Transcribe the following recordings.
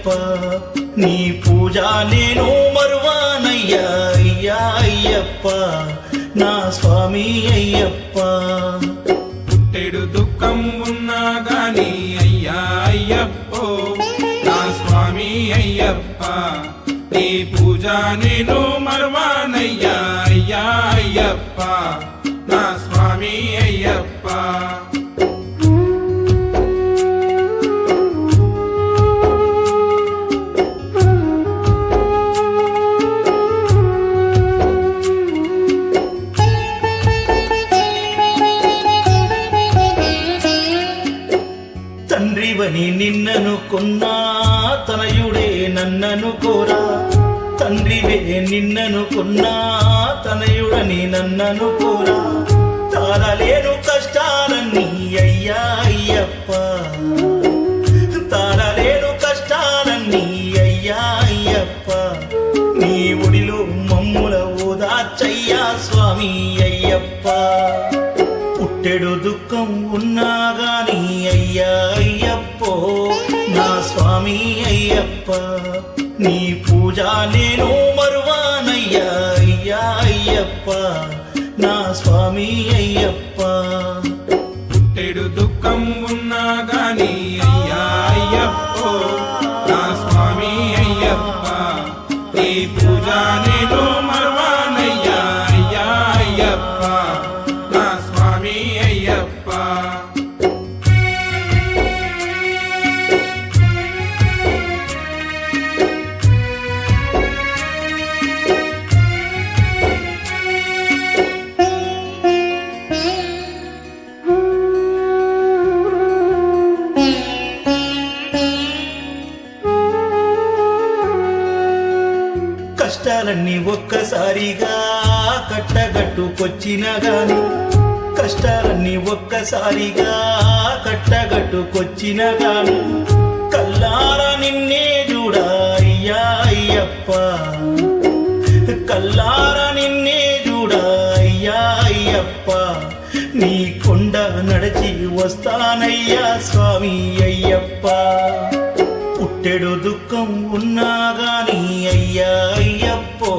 అయ్యప్ప నీ పూజ నేను మరువానయ్యా అయ్యా అయ్యప్ప నా స్వామి అయ్యప్ప పుట్టెడు దుఃఖం ఉన్నా గాని అయ్యా అయ్యప్పో నా స్వామి అయ్యప్ప నీ పూజ నేను మరువానయ్యా అయ్యా అయ్యప్ప నా స్వామి అయ్యప్ప తండ్రివని నిన్నను కొన్నా తనయుడే నన్నను కోరా తండ్రివే నిన్నను కొన్నా తనయుడని నన్నను కోరా తారలేను కష్టాలన్నీ అయ్యా అయ్యప్ప తారలేను కష్టాలన్నీ అయ్యా అయ్యప్ప నీ ఒడిలో మమ్ముల ఓదార్చయ్యా స్వామి అయ్యప్ప పుట్టెడు దుఃఖం ఉన్నా గాని అయ్యా అయ్యప్పో నా స్వామి అయ్యప్ప నీ పూజ నేను మరువానయ్యా అయ్యా అయ్యప్ప నా స్వామి అయ్యప్ప పుట్టెడు దుఃఖం ఉన్నా గాని అయ్యా అయ్యప్పో నా స్వామి అయ్యప్ప నీ పూజ నేను మరువానయ్యా అయ్యా అయ్యప్ప నా స్వామి అయ్యప్ప కష్టాలన్నీ ఒక్కసారిగా కట్టగట్టుకొచ్చిన గాని కష్టాలన్నీ ఒక్కసారిగా కట్టగట్టుకొచ్చిన గాని కల్లారా నిన్నే చూడా అయ్యా అయ్యప్ప కల్లారా నిన్నే చూడా అయ్యా అయ్యప్ప నీ కొండ నడిచి వస్తానయ్యా స్వామి అయ్యప్ప పుట్టెడు దుఃఖం ఉన్నా గాని అయ్యా అయ్యప్పో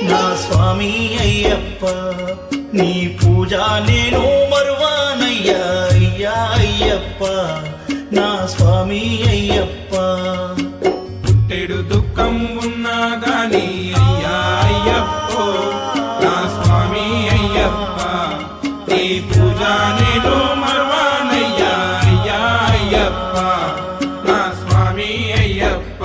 నా స్వామి అయ్యప్ప నీ పూజ నేను మరువానయ్యా అయ్యా అయ్యప్ప నా స్వామి అయ్యప్ప పుట్టెడు దుఃఖం ఉన్నా గాని అయ్యా అయ్యప్పో నా స్వామి అయ్యప్ప నీ పూజ నేను మరువానయ్యా అయ్యా అయ్యప్ప నా స్వామి అయ్యప్ప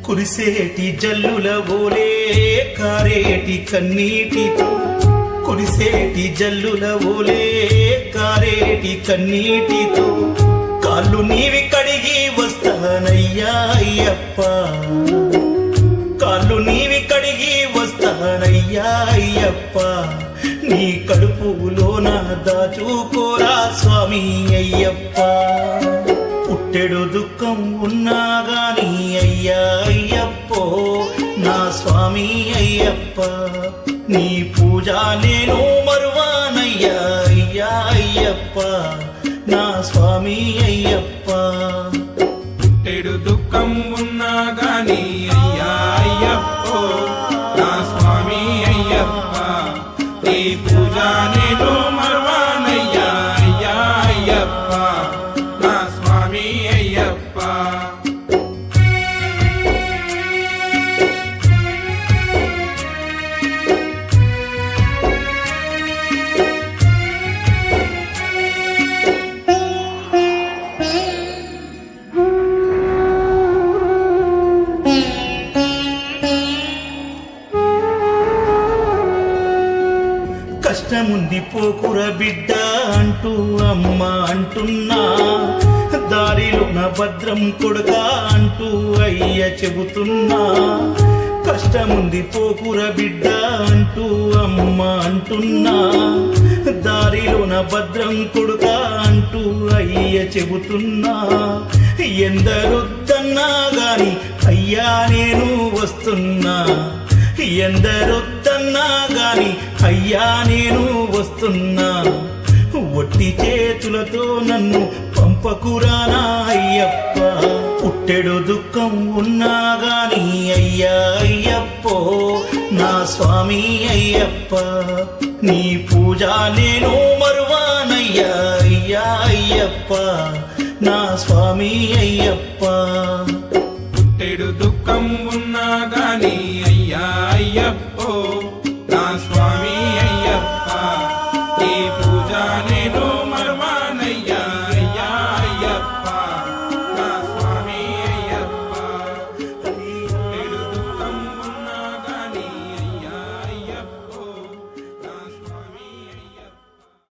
కురిసేటి జల్లుల ఓలే కారేటి కన్నీటితో కురిసేటి జల్లుల ఓలే కారేటి కన్నీటితో కాళ్ళు నీవి కడిగి వస్తానయ్యా అయ్యప్ప కాళ్ళు నీవి కడిగి వస్తానయ్యా అయ్యప్ప నీ కడుపులోన దాచుకోరా స్వామి అయ్యప్ప పుట్టెడు దుఃఖం ఉన్నా గాని అయ్యా అయ్యప్పో నా స్వామి అయ్యప్ప నీ పూజ నేను మరువానయ్యా అయ్యా అయ్యప్ప నా స్వామి అయ్యప్ప పుట్టెడు దుఃఖం ఉన్నా గాని అయ్యా అయ్యప్పో నా స్వామి అయ్యప్ప నీ పూజ నేను మరువానయ్యా అయ్యా అయ్యప్ప నా స్వామి అయ్యప్ప కష్టముంది పోకుర బిడ్డ అంటూ అమ్మ అంటున్నా దారిలోన భద్రం కొడుక అంటూ అయ్య చెబుతున్నా కష్టముంది పోకుర బిడ్డ అంటూ అమ్మ అంటున్నా దారిలోన భద్రం కొడుక అంటూ అయ్య చెబుతున్నా ఎందరొద్దన్నా గాని అయ్యా నేను వస్తున్నా, ఎందరొద్దన్నా గాని అయ్యా నేను వస్తున్నా. ఒట్టి చేతులతో నన్ను పంపకురానా అయ్యప్ప, పుట్టెడు దుఃఖం ఉన్నా గాని అయ్యా అయ్యప్పో నా స్వామి అయ్యప్ప. నీ పూజ నేను మరువానయ్యా అయ్యా అయ్యప్ప నా స్వామి అయ్యప్ప. పుట్టెడు దుఃఖం ఉన్నా గాని అయ్యా అయ్యప్పో నా స్వామి అయ్యప్ప. నీ పూజ నేను